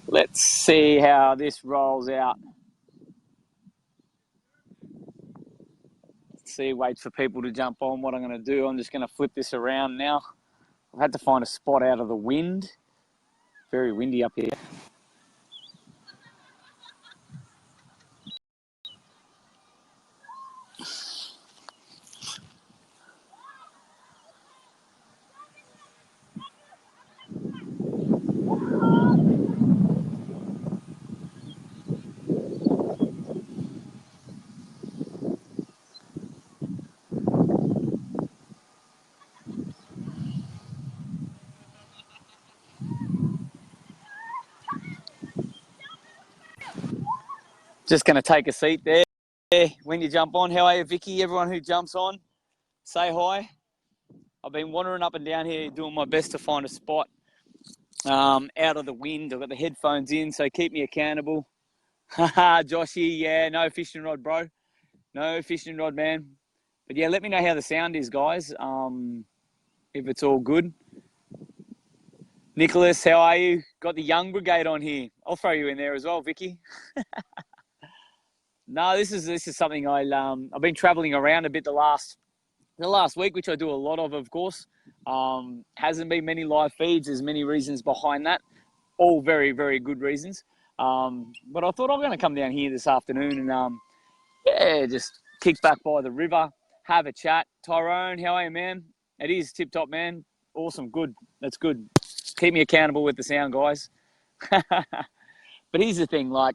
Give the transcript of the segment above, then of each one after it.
Let's see how this rolls out. Let's see, wait for people to jump on. What I'm going to do, I'm just going to flip this around now. I've had to find a spot out of the wind. Very windy up here. Just going to take a seat there when you jump on. How are you, Vicky? Everyone who jumps on, say hi. I've been wandering up and down here doing my best to find a spot out of the wind. I've got the headphones in, so keep me accountable. Haha, Joshy, yeah, no fishing rod, bro. No fishing rod, man. But yeah, let me know how the sound is, guys, if it's all good. Nicholas, how are you? Got the Young Brigade on here. I'll throw you in there as well, Vicky. No, this is something I've been traveling around a bit the last week, which I do a lot of course. Hasn't been many live feeds. There's many reasons behind that. All very, very good reasons. But I thought I'm going to come down here this afternoon and, just kick back by the river, have a chat. Tyrone, how are you, man? It is tip-top, man. Awesome, good. That's good. Keep me accountable with the sound, guys. But here's the thing, like,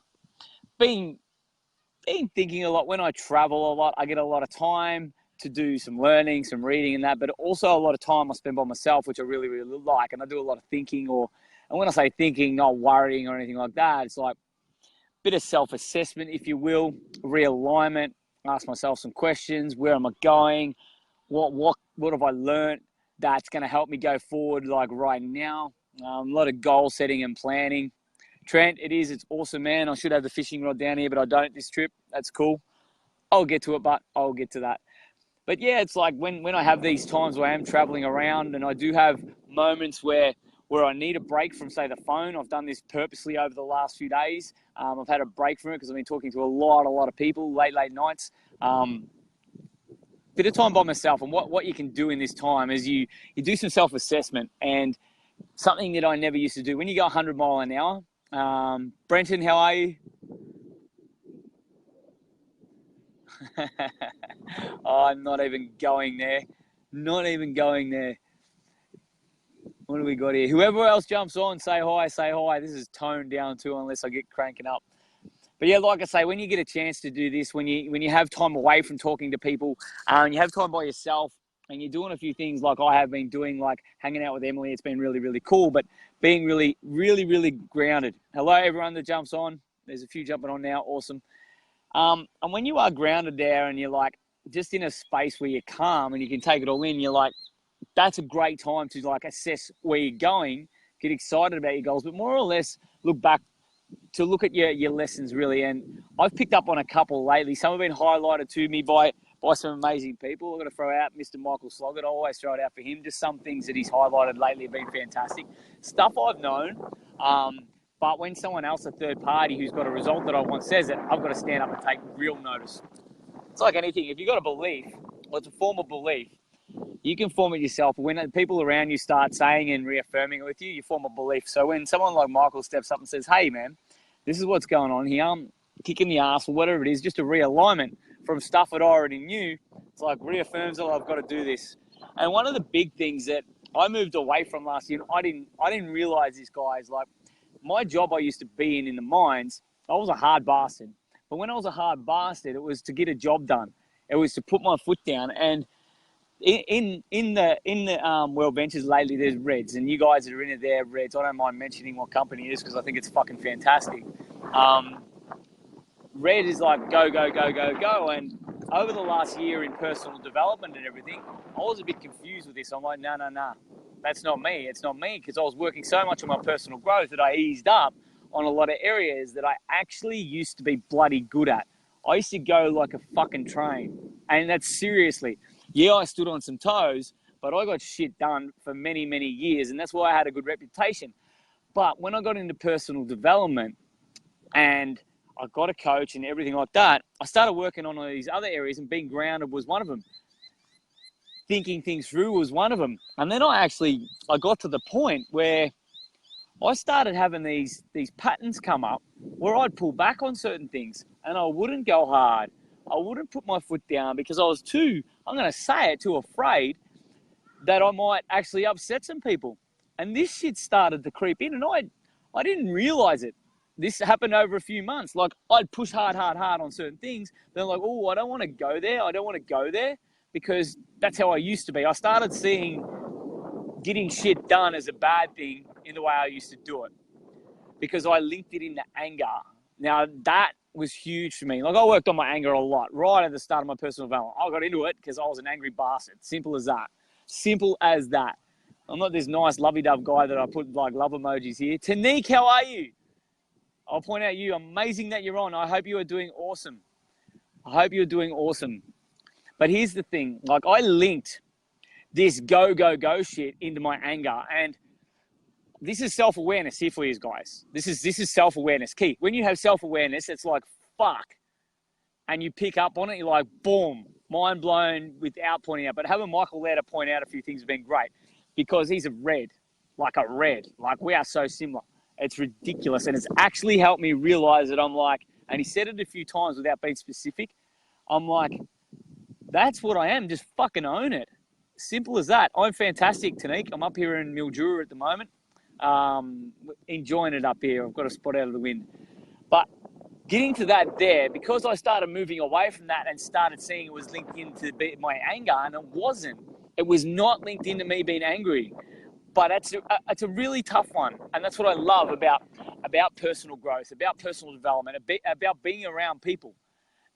being thinking a lot. When I travel a lot, I get a lot of time to do some learning, some reading and that, but also a lot of time I spend by myself, which I really, really like. And I do a lot of thinking and when I say thinking, not worrying or anything like that, it's like a bit of self-assessment, if you will, realignment, ask myself some questions. Where am I going? What have I learned that's going to help me go forward like right now? A lot of goal setting and planning. Trent, it's awesome, man. I should have the fishing rod down here, but I don't this trip. That's cool. I'll get to it, but I'll get to that. But yeah, it's like when I have these times where I am traveling around and I do have moments where I need a break from, say, the phone. I've done this purposely over the last few days. I've had a break from it because I've been talking to a lot of people late nights. Bit of time by myself, and what you can do in this time is you do some self-assessment, and something that I never used to do. When you go 100 mile an hour, Brenton, how are you? Oh, I'm not even going there. Not even going there. What do we got here? Whoever else jumps on, say hi, say hi. This is toned down too, unless I get cranking up. But yeah, like I say, when you get a chance to do this, when you have time away from talking to people, and you have time by yourself, and you're doing a few things like I have been doing, like hanging out with Emily, it's been really, really cool. But being really, really, really grounded. Hello, everyone that jumps on. There's a few jumping on now. Awesome. And when you are grounded there and you're like just in a space where you're calm and you can take it all in, you're like, that's a great time to like assess where you're going, get excited about your goals, but more or less look back to look at your lessons really. And I've picked up on a couple lately. Some have been highlighted to me by some amazing people. I've got to throw out Mr. Michael Sloggett. I always throw it out for him. Just some things that he's highlighted lately have been fantastic. Stuff I've known, but when someone else, a third party who's got a result that I want says it, I've got to stand up and take real notice. It's like anything. If you've got a belief, well, it's a form of belief. You can form it yourself. When people around you start saying and reaffirming it with you, you form a belief. So when someone like Michael steps up and says, hey, man, this is what's going on here, I'm kicking the ass or whatever it is, just a realignment from stuff that I already knew, it's like reaffirms that I've got to do this. And one of the big things that I moved away from last year, I didn't realize this, guys, like my job I used to be in the mines, I was a hard bastard. But when I was a hard bastard, it was to get a job done. It was to put my foot down. And in the World Ventures lately, there's Reds, and you guys that are in it there, Reds. I don't mind mentioning what company it is because I think it's fucking fantastic. Red is like go, go, go, go, go. And over the last year in personal development and everything, I was a bit confused with this. I'm like, no, that's not me. It's not me because I was working so much on my personal growth that I eased up on a lot of areas that I actually used to be bloody good at. I used to go like a fucking train. And that's seriously. Yeah, I stood on some toes, but I got shit done for many, many years. And that's why I had a good reputation. But when I got into personal development and I got a coach and everything like that, I started working on all these other areas, and being grounded was one of them. Thinking things through was one of them. And then I got to the point where I started having these patterns come up where I'd pull back on certain things and I wouldn't go hard. I wouldn't put my foot down because I was too afraid that I might actually upset some people. And this shit started to creep in, and I didn't realize it. This happened over a few months. Like, I'd push hard on certain things. Then like, oh, I don't want to go there because that's how I used to be. I started seeing getting shit done as a bad thing in the way I used to do it because I linked it into anger. Now, that was huge for me. Like, I worked on my anger a lot right at the start of my personal development. I got into it because I was an angry bastard. Simple as that. Simple as that. I'm not this nice lovey-dove guy that I put like love emojis here. Tanique, how are you? I'll point out you. Amazing that you're on. I hope you are doing awesome. But here's the thing. Like, I linked this go shit into my anger. And this is self-awareness here for you guys. This is self-awareness key. When you have self-awareness, it's like, fuck. And you pick up on it, you're like, boom, mind blown without pointing out. But having Michael there to point out a few things has been great because he's a red. Like, we are so similar. It's ridiculous. And it's actually helped me realize that I'm like, and he said it a few times without being specific, I'm like, that's what I am. Just fucking own it. Simple as that. I'm fantastic, Tanique. I'm up here in Mildura at the moment. Enjoying it up here. I've got a spot out of the wind. But getting to that there, because I started moving away from that and started seeing it was linked into my anger, and it wasn't. It was not linked into me being angry. But it's a really tough one. And that's what I love about personal growth, about personal development, about being around people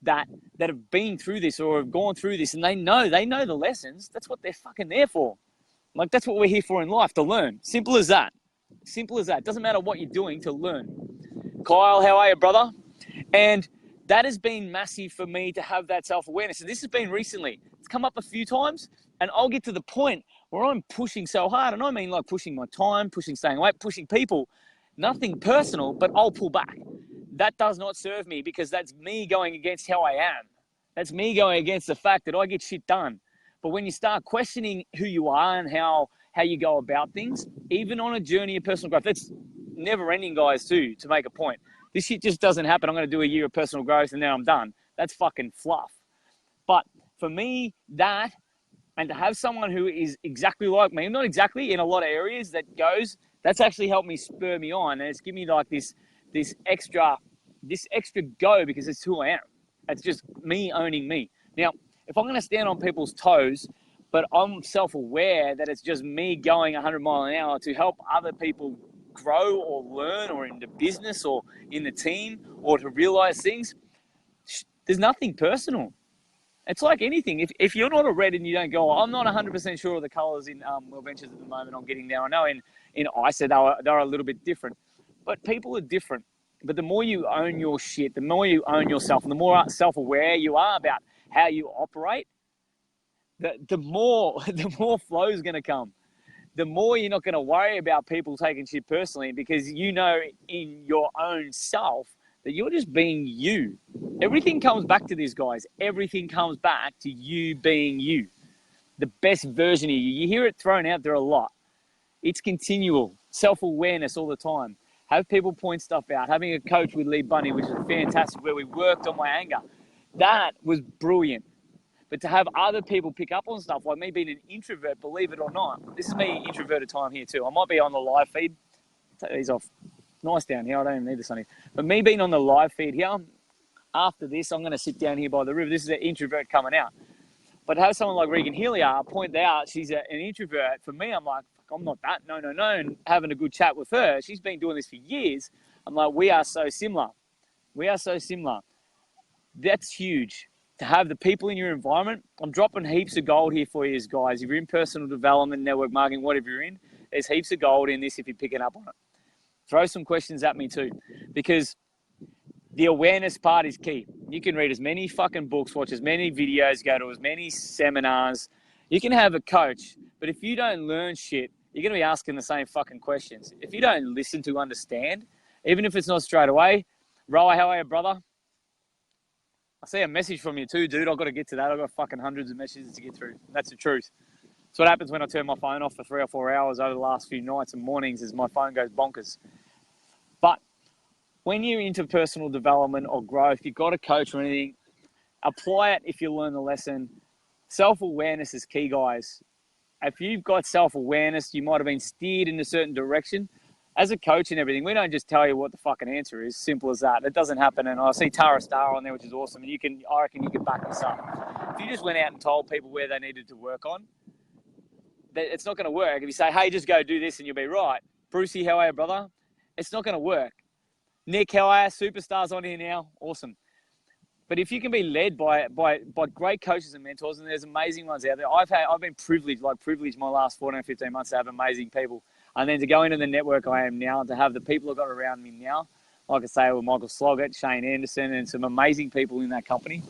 that have been through this or have gone through this, and they know the lessons. That's what they're fucking there for. Like, that's what we're here for in life, to learn. Simple as that. Doesn't matter what you're doing, to learn. Kyle, how are you, brother? And that has been massive for me to have that self-awareness. And this has been recently. It's come up a few times, and I'll get to the point where I'm pushing so hard, and I mean like pushing my time, pushing staying awake, pushing people, nothing personal, but I'll pull back. That does not serve me because that's me going against how I am. That's me going against the fact that I get shit done. But when you start questioning who you are and how you go about things, even on a journey of personal growth, that's never ending, guys, too, to make a point. This shit just doesn't happen. I'm going to do a year of personal growth and then I'm done. That's fucking fluff. But for me, that, and to have someone who is exactly like me, not exactly in a lot of areas that's actually helped me spur me on. And it's given me like this extra go because it's who I am. It's just me owning me. Now, if I'm going to stand on people's toes, but I'm self-aware that it's just me going 100 miles an hour to help other people grow or learn or in the business or in the team or to realize things, there's nothing personal. It's like anything. If you're not a red and you don't go, I'm not 100% sure of the colors in Well Ventures at the moment. I'm getting there. I know in ISA they're a little bit different, but people are different. But the more you own your shit, the more you own yourself, and the more self-aware you are about how you operate, the more flow is going to come. The more you're not going to worry about people taking shit personally because you know in your own self that you're just being you. Everything comes back to this, guys. Everything comes back to you being you. The best version of you. You hear it thrown out there a lot. It's continual. Self-awareness all the time. Have people point stuff out. Having a coach with Lee Bunny, which is fantastic, where we worked on my anger. That was brilliant. But to have other people pick up on stuff, like me being an introvert, believe it or not, this is me introverted time here too. I might be on the live feed. Take these off. Nice down here. I don't even need the sunny. But me being on the live feed here, after this, I'm going to sit down here by the river. This is an introvert coming out. But to have someone like Regan Hilliard point out she's an introvert, for me, I'm like, I'm not that. No. And having a good chat with her, she's been doing this for years. I'm like, we are so similar. That's huge. To have the people in your environment. I'm dropping heaps of gold here for you guys. If you're in personal development, network marketing, whatever you're in, there's heaps of gold in this if you're picking up on it. Throw some questions at me too, because the awareness part is key. You can read as many fucking books, watch as many videos, go to as many seminars. You can have a coach, but if you don't learn shit, you're going to be asking the same fucking questions. If you don't listen to understand, even if it's not straight away, Roa, how are you, brother? I see a message from you too, dude. I've got to get to that. I've got fucking hundreds of messages to get through. That's the truth. That's what happens when I turn my phone off for 3 or 4 hours over the last few nights and mornings is my phone goes bonkers. But when you're into personal development or growth, you've got a coach or anything, apply it if you learn the lesson. Self-awareness is key, guys. If you've got self-awareness, you might have been steered in a certain direction. As a coach and everything, we don't just tell you what the fucking answer is. Simple as that. It doesn't happen. And I see Tara Star on there, which is awesome. And I reckon you can back this up. If you just went out and told people where they needed to work on, it's not going to work. If you say, hey, just go do this and you'll be right. Brucey, how are you, brother? It's not going to work. Nick, how are you? Superstars on here now. Awesome. But if you can be led by great coaches and mentors, and there's amazing ones out there. I've been privileged my last 14, 15 months to have amazing people. And then to go into the network I am now, and to have the people I've got around me now, like I say, with Michael Sloggett, Shane Anderson, and some amazing people in that company.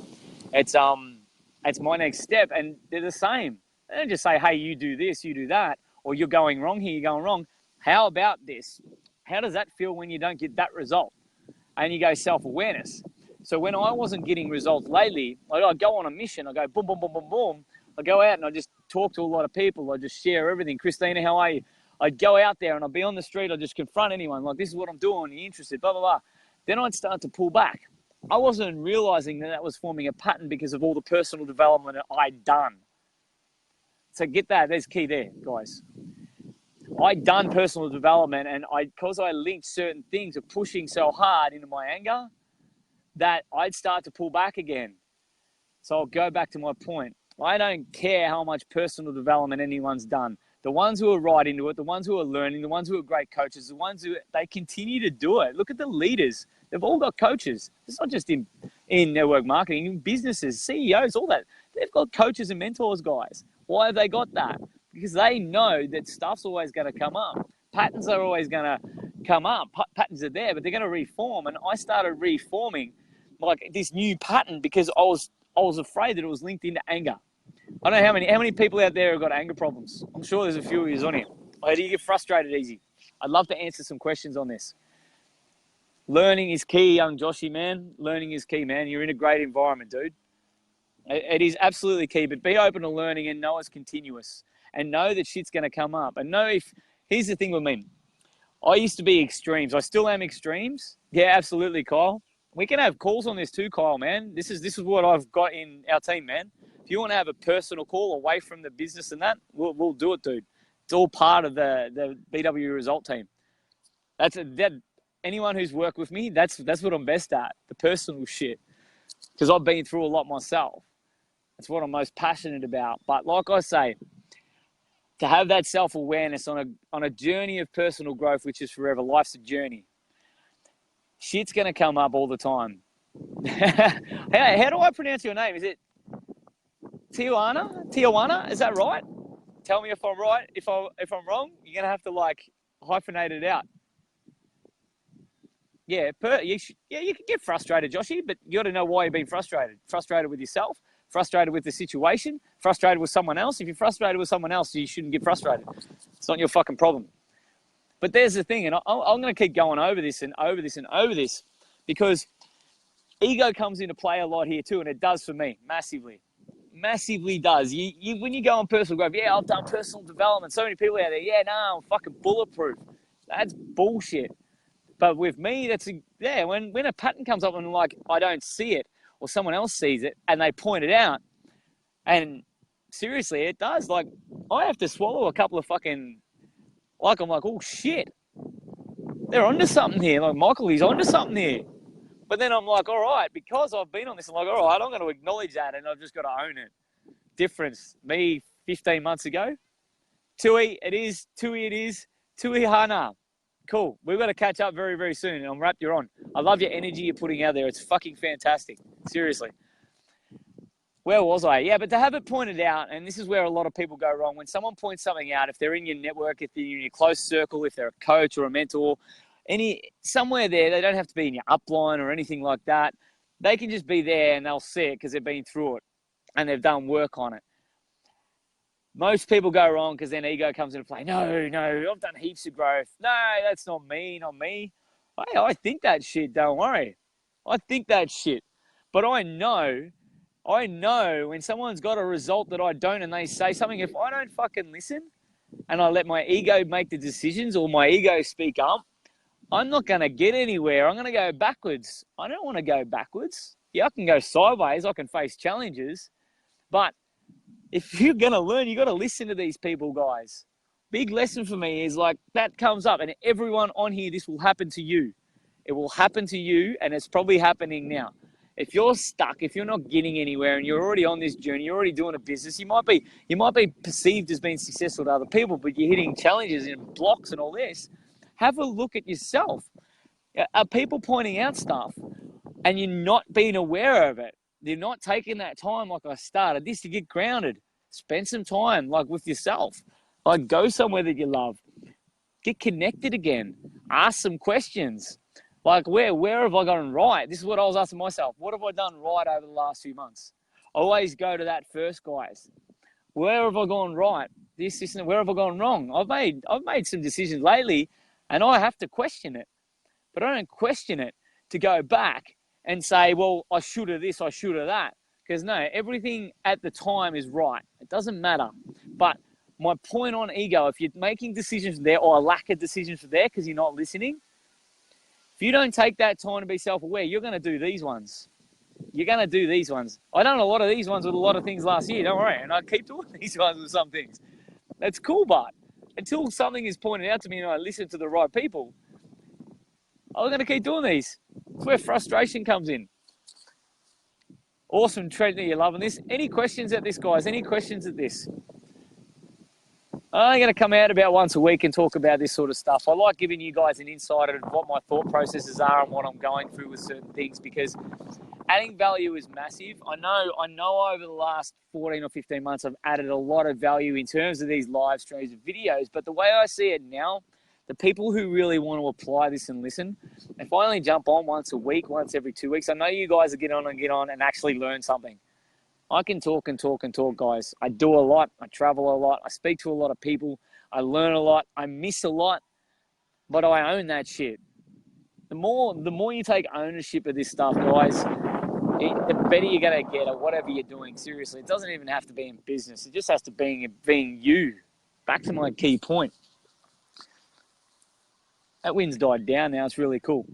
It's my next step, and they're the same. They don't just say, hey, you do this, you do that, or you're going wrong here, you're going wrong. How about this? How does that feel when you don't get that result? And you go self-awareness. So when I wasn't getting results lately, I'd go on a mission. I go boom, boom, boom, boom, boom. I go out and I just talk to a lot of people. I just share everything. Christina, how are you? I'd go out there and I'd be on the street. I'd just confront anyone. Like, this is what I'm doing. Are you interested? Blah, blah, blah. Then I'd start to pull back. I wasn't realizing that was forming a pattern because of all the personal development that I'd done. So get that. There's key there, guys. I'd done personal development, and because I linked certain things of pushing so hard into my anger, that I'd start to pull back again. So I'll go back to my point. I don't care how much personal development anyone's done. The ones who are right into it, the ones who are learning, the ones who are great coaches, the ones who they continue to do it. Look at the leaders. They've all got coaches. It's not just in network marketing, in businesses, CEOs, all that. They've got coaches and mentors, guys. Why have they got that? Because they know that stuff's always going to come up. Patterns are always going to come up. Patterns are there, but they're going to reform. And I started reforming like this new pattern because I was afraid that it was linked into anger. I don't know how many people out there have got anger problems. I'm sure there's a few of you on here. How do you get frustrated easy? I'd love to answer some questions on this. Learning is key, young Joshy, man. Learning is key, man. You're in a great environment, dude. It is absolutely key, but be open to learning and know it's continuous. And know that shit's going to come up. And know here's the thing with me. I used to be extremes. I still am extremes. Yeah, absolutely, Kyle. We can have calls on this too, Kyle, man. This is what I've got in our team, man. If you want to have a personal call away from the business and that, we'll do it, dude. It's all part of the BW Result team. Anyone who's worked with me, that's what I'm best at, the personal shit. Because I've been through a lot myself. That's what I'm most passionate about. But like I say, to have that self-awareness on a journey of personal growth, which is forever, life's a journey. Shit's going to come up all the time. How do I pronounce your name? Is it Tijuana? Tijuana? Is that right? Tell me if I'm right. If I'm wrong, you're going to have to like hyphenate it out. Yeah, you can get frustrated, Joshy, but you got to know why you're being frustrated. Frustrated with yourself, frustrated with the situation, frustrated with someone else. If you're frustrated with someone else, you shouldn't get frustrated. It's not your fucking problem. But there's the thing, and I'm going to keep going over this and over this and over this because ego comes into play a lot here too, and it does for me massively. Massively does. When you go on personal growth, yeah, I've done personal development. So many people out there, yeah, no, I'm fucking bulletproof. That's bullshit. But with me, when a pattern comes up and like I don't see it or someone else sees it and they point it out, and seriously, it does. Like I have to swallow a couple of fucking, like I'm like, oh shit, they're onto something here. Like Michael, he's onto something here. But then I'm like, all right, because I've been on this, I'm like, all right, I'm going to acknowledge that and I've just got to own it. Difference, me 15 months ago. Tui it is. Tui Hana. Cool. We've got to catch up very, very soon. And I'm wrapped you're on. I love your energy you're putting out there. It's fucking fantastic. Seriously. Where was I? Yeah, but to have it pointed out, and this is where a lot of people go wrong. When someone points something out, if they're in your network, if they're in your close circle, if they're a coach or a mentor, somewhere there, they don't have to be in your upline or anything like that. They can just be there and they'll see it because they've been through it and they've done work on it. Most people go wrong because then ego comes into play. No, I've done heaps of growth. No, that's not me, not me. Hey, I think that shit, don't worry. I think that shit. But I know when someone's got a result that I don't and they say something, if I don't fucking listen and I let my ego make the decisions or my ego speak up, I'm not going to get anywhere. I'm going to go backwards. I don't want to go backwards. Yeah, I can go sideways. I can face challenges. But if you're going to learn, you got to listen to these people, guys. Big lesson for me is like that comes up, and everyone on here, this will happen to you. It will happen to you, and it's probably happening now. If you're stuck, if you're not getting anywhere, and you're already on this journey, you're already doing a business, you might be perceived as being successful to other people, but you're hitting challenges and blocks and all this. Have a look at yourself. Are people pointing out stuff, and you're not being aware of it? You're not taking that time, like I started this, to get grounded. Spend some time, like, with yourself. Like, go somewhere that you love. Get connected again. Ask some questions. Like, where have I gone right? This is what I was asking myself. What have I done right over the last few months? Always go to that first, guys. Where have I gone right? This, and where have I gone wrong? I've made some decisions lately, and I have to question it. But I don't question it to go back and say, well, I should have this, I should have that. Because no, everything at the time is right. It doesn't matter. But my point on ego, if you're making decisions there or a lack of decisions there because you're not listening, if you don't take that time to be self-aware, you're going to do these ones. You're going to do these ones. I done a lot of these ones with a lot of things last year, don't worry. And I keep doing these ones with some things. That's cool, but until something is pointed out to me and I listen to the right people, I'm going to keep doing these. That's where frustration comes in. Awesome, Trent, you're loving this. Any questions at this, guys? Any questions at this? I'm going to come out about once a week and talk about this sort of stuff. I like giving you guys an insight of what my thought processes are and what I'm going through with certain things, because adding value is massive. I know over the last 14 or 15 months, I've added a lot of value in terms of these live streams and videos. But the way I see it now, the people who really want to apply this and listen, if I only jump on once a week, once every 2 weeks, I know you guys will get on and actually learn something. I can talk and talk and talk, guys. I do a lot. I travel a lot. I speak to a lot of people. I learn a lot. I miss a lot, but I own that shit. The more you take ownership of this stuff, guys, the better you're going to get at whatever you're doing. Seriously, it doesn't even have to be in business. It just has to be being you. Back to my key point. That wind's died down now. It's really cool.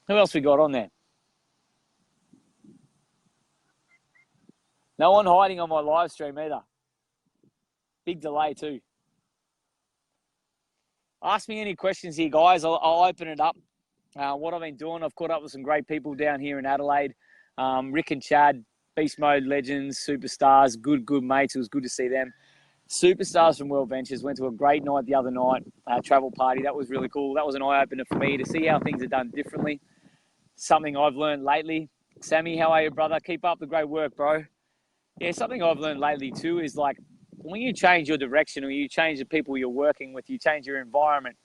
Who else we got on there? No one hiding on my live stream either. Big delay too. Ask me any questions here, guys. I'll open it up. What I've been doing, I've caught up with some great people down here in Adelaide. Rick and Chad, Beast Mode legends, superstars, good mates. It was good to see them. Superstars from World Ventures. Went to a great night the other night, travel party. That was really cool. That was an eye-opener for me to see how things are done differently. Something I've learned lately. Sammy, how are you, brother? Keep up the great work, bro. Yeah, something I've learned lately too is like when you change your direction or you change the people you're working with, you change your environment,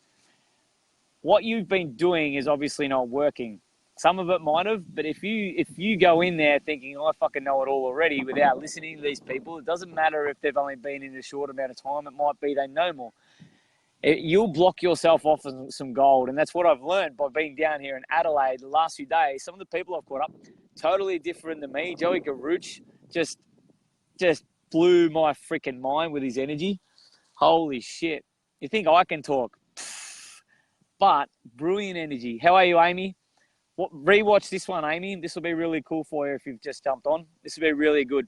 what you've been doing is obviously not working. Some of it might have, but if you go in there thinking, I fucking know it all already without listening to these people, it doesn't matter if they've only been in a short amount of time. It might be they know more. You'll block yourself off of some gold. And that's what I've learned by being down here in Adelaide the last few days. Some of the people I've caught up, totally different than me. Joey Garuch just blew my freaking mind with his energy. Holy shit. You think I can talk? But brilliant energy. How are you, Amy? Rewatch this one, Amy. This will be really cool for you if you've just jumped on. This will be really good.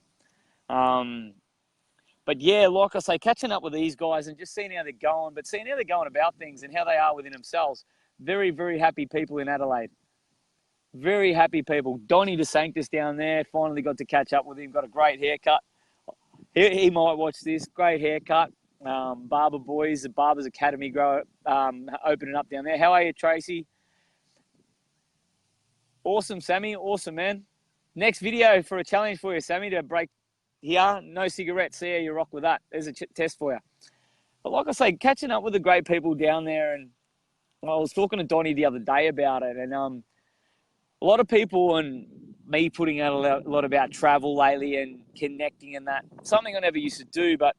But yeah, like I say, catching up with these guys and just seeing how they're going, but seeing how they're going about things and how they are within themselves. Very, very happy people in Adelaide. Very happy people. Donnie DeSanctis down there, finally got to catch up with him. Got a great haircut. He might watch this. Great haircut. Barber Boys, the Barbers Academy opening up down there. How are you, Tracy? Awesome, Sammy. Awesome, man. Next video for a challenge for you, Sammy, to break here. No cigarettes. See how you rock with that. There's a test for you. But like I say, catching up with the great people down there, and I was talking to Donnie the other day about it, and a lot of people and me putting out a lot about travel lately and connecting and that. Something I never used to do, but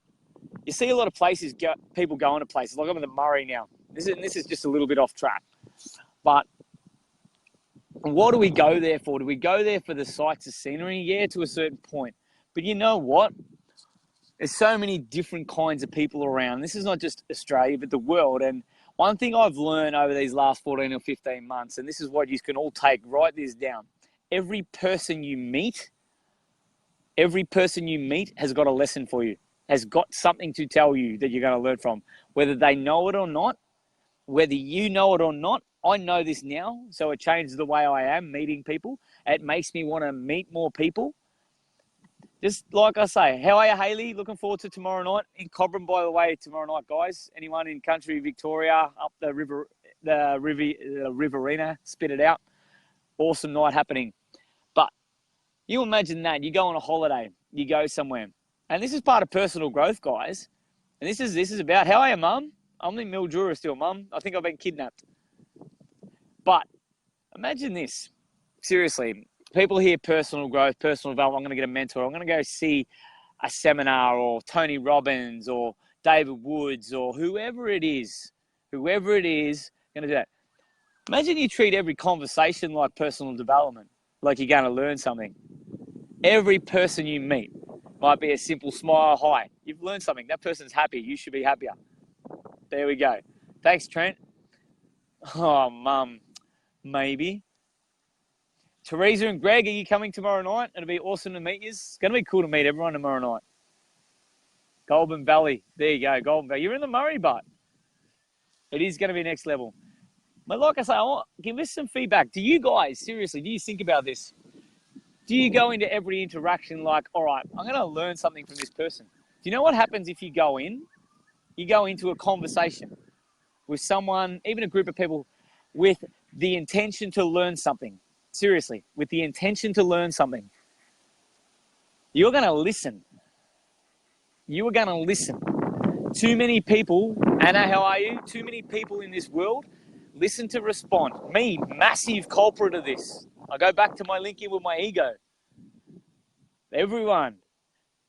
you see a lot of places, people going to places. Like I'm in the Murray now. This is just a little bit off track. But what do we go there for? Do we go there for the sights of scenery? Yeah, to a certain point. But you know what? There's so many different kinds of people around. This is not just Australia, but the world. And one thing I've learned over these last 14 or 15 months, and this is what you can all take, write this down. Every person you meet has got a lesson for you, has got something to tell you that you're going to learn from. Whether they know it or not, whether you know it or not, I know this now. So it changes the way I am meeting people. It makes me want to meet more people. Just like I say, how are you, Hayley? Looking forward to tomorrow night in Cobram, by the way, tomorrow night, guys. Anyone in country Victoria, up the Riverina, spit it out. Awesome night happening. But you imagine that. You go on a holiday, you go somewhere. And this is part of personal growth, guys. And this is about, how are you, Mum? I'm in Mildura still, Mum. I think I've been kidnapped. But imagine this. Seriously. People hear personal growth, personal development. I'm going to get a mentor. I'm going to go see a seminar or Tony Robbins or David Woods or whoever it is, going to do that. Imagine you treat every conversation like personal development, like you're going to learn something. Every person you meet might be a simple smile, hi. You've learned something. That person's happy. You should be happier. There we go. Thanks, Trent. Oh, Mum, maybe. Teresa and Greg, are you coming tomorrow night? It'll be awesome to meet you. It's going to be cool to meet everyone tomorrow night. Goulburn Valley. There you go, Goulburn Valley. You're in the Murray, but it is going to be next level. But like I say, give us some feedback. Do you guys, seriously, do you think about this? Do you go into every interaction like, all right, I'm going to learn something from this person? Do you know what happens if you go into a conversation with someone, even a group of people, with the intention to learn something? Seriously, with the intention to learn something, you're going to listen. You are going to listen. Too many people, Anna, how are you? Too many people in this world listen to respond. Me, massive culprit of this. I go back to my link in with my ego. Everyone,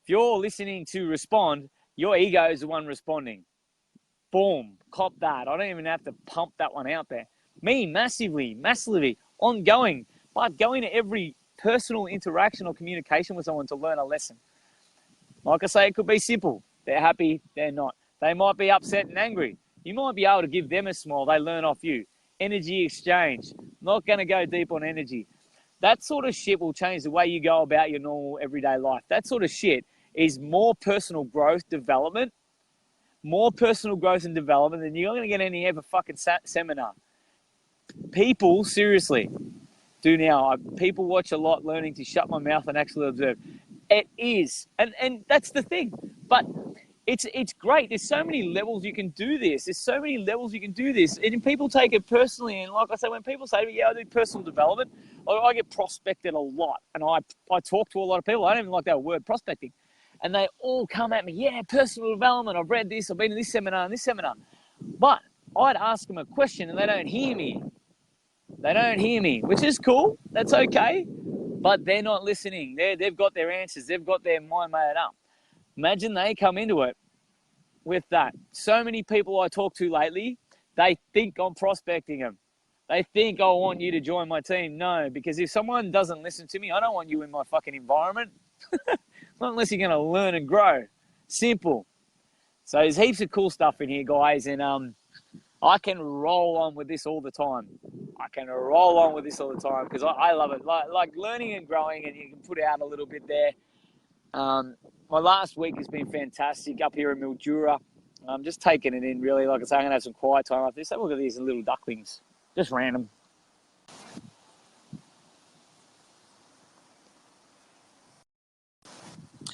if you're listening to respond, your ego is the one responding. Boom, cop that. I don't even have to pump that one out there. Me, massively, ongoing. But going to every personal interaction or communication with someone to learn a lesson. Like I say, it could be simple. They're happy, they're not. They might be upset and angry. You might be able to give them a smile. They learn off you. Energy exchange. Not going to go deep on energy. That sort of shit will change the way you go about your normal everyday life. That sort of shit is more personal growth development. More personal growth and development than you're going to get any ever fucking seminar. People, seriously, do now. People watch a lot, learning to shut my mouth and actually observe. It is, and that's the thing. But it's great. There's so many levels you can do this. And people take it personally. And like I say, when people say to me, yeah, I do personal development, I get prospected a lot. And I talk to a lot of people. I don't even like that word, prospecting. And they all come at me, yeah, personal development. I've read this. I've been to this seminar and this seminar. But I'd ask them a question and they don't hear me. Which is cool. That's okay. But they're not listening. They've got their answers. They've got their mind made up. Imagine they come into it with that. So many people I talk to lately, they think I'm prospecting them. They think I want you to join my team. No, because if someone doesn't listen to me, I don't want you in my fucking environment. Not unless you're going to learn and grow. Simple. So there's heaps of cool stuff in here, guys. And I can roll on with this all the time. Because I love it. Like learning and growing, and you can put out a little bit there. My last week has been fantastic up here in Mildura. I'm just taking it in, really. Like I say, I'm going to have some quiet time after this. Have a look at these little ducklings. Just random.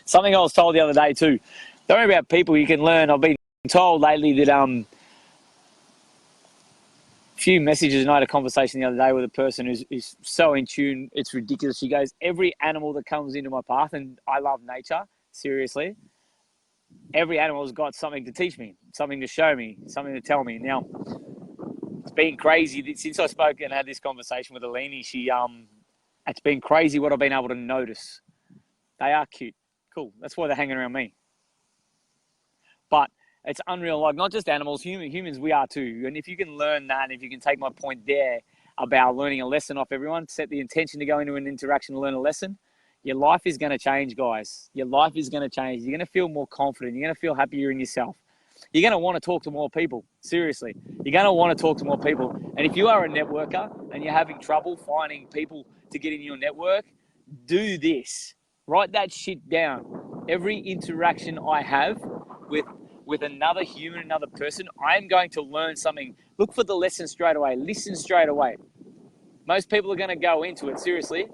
Something I was told the other day too. Don't worry about people, you can learn. I've been told lately that a few messages, and I had a conversation the other day with a person who's so in tune, it's ridiculous. She goes, every animal that comes into my path, and I love nature, seriously, every animal has got something to teach me, something to show me, something to tell me. Now, it's been crazy since I spoke and had this conversation with Alini. It's been crazy what I've been able to notice. They are cute. Cool. That's why they're hanging around me. But it's unreal. Like, not just animals, humans, we are too. And if you can learn that, and if you can take my point there about learning a lesson off everyone, set the intention to go into an interaction to learn a lesson, your life is going to change, guys. Your life is going to change. You're going to feel more confident. You're going to feel happier in yourself. You're going to want to talk to more people. Seriously. You're going to want to talk to more people. And if you are a networker and you're having trouble finding people to get in your network, do this. Write that shit down. Every interaction I have with another human, another person, I'm going to learn something. Look for the lesson straight away. Listen straight away. Most people are going to go into it, seriously.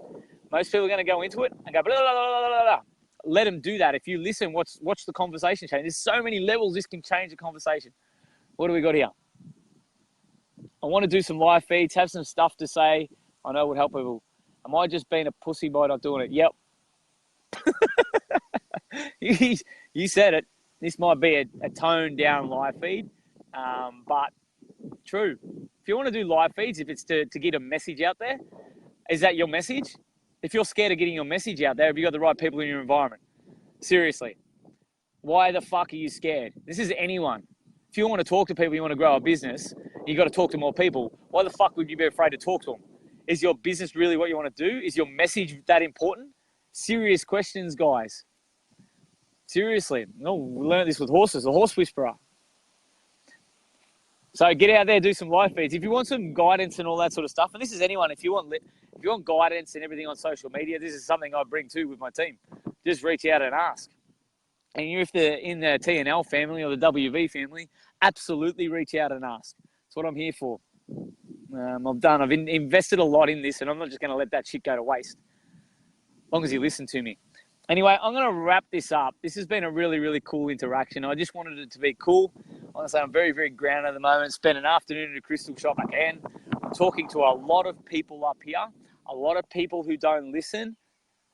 Most people are going to go into it and go, blah, blah, blah, blah, blah. Let them do that. If you listen, watch the conversation change. There's so many levels this can change the conversation. What do we got here? I want to do some live feeds, have some stuff to say. I know it would help people. Am I just being a pussy by not doing it? Yep. You said it. This might be a toned down live feed, but true. If you want to do live feeds, if it's to get a message out there, is that your message? If you're scared of getting your message out there, have you got the right people in your environment? Seriously. Why the fuck are you scared? This is anyone. If you want to talk to people, you want to grow a business, you got to talk to more people. Why the fuck would you be afraid to talk to them? Is your business really what you want to do? Is your message that important? Serious questions, guys. Seriously. No, we learned this with horses, a horse whisperer. So get out there, do some live feeds. If you want some guidance and all that sort of stuff, and this is anyone, if you want guidance and everything on social media, this is something I bring to with my team. Just reach out and ask. And if they're in the TNL family or the WV family, absolutely reach out and ask. That's what I'm here for. I've invested a lot in this, and I'm not just going to let that shit go to waste. As long as you listen to me. Anyway, I'm going to wrap this up. This has been a really, really cool interaction. I just wanted it to be cool. Honestly, I'm very, very grounded at the moment. Spent an afternoon at a crystal shop again. I'm talking to a lot of people up here. A lot of people who don't listen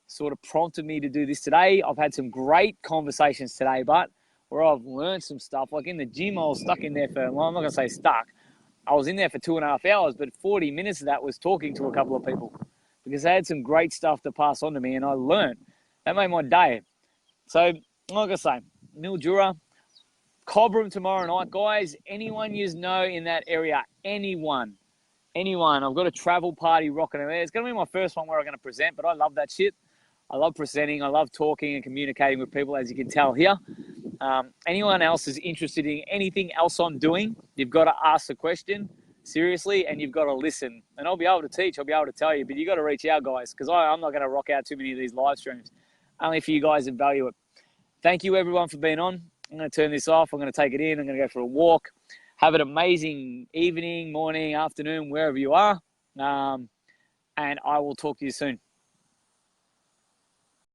sort of prompted me to do this today. I've had some great conversations today, but where I've learned some stuff. Like in the gym, I was stuck in there for, well, I'm not going to say stuck. I was in there for 2.5 hours, but 40 minutes of that was talking to a couple of people because they had some great stuff to pass on to me, and I learned. That made my day. So, I'm not going to say, Mildura, Cobram tomorrow night. Guys, anyone you know in that area, anyone. I've got a travel party rocking in there. It's going to be my first one where I'm going to present, but I love that shit. I love presenting. I love talking and communicating with people, as you can tell here. Anyone else is interested in anything else I'm doing, you've got to ask the question seriously, and you've got to listen. And I'll be able to teach. I'll be able to tell you, but you've got to reach out, guys, because I'm not going to rock out too many of these live streams. Only for you guys that value it. Thank you, everyone, for being on. I'm going to turn this off. I'm going to take it in. I'm going to go for a walk. Have an amazing evening, morning, afternoon, wherever you are. And I will talk to you soon.